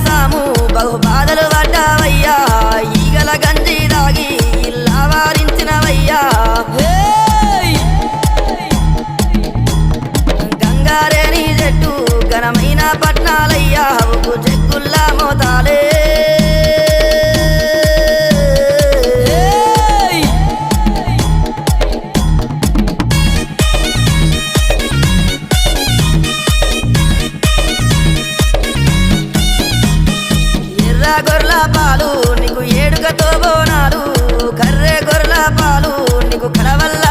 సాము బహు బాధలు పడ్డావయ్యా ఈగల గంజి దాగి ఇల్లా వారించినవయ్యా గంగారేని చెట్టు ఘనమైన పట్నాలయ్యా ఉప్పు చెక్కుల్లా మోతాలే గొర్రెల పాలు నీకు ఏడుగతో బోనాలు కర్రె గొర్రెల పాలు నీకు కడవల్ల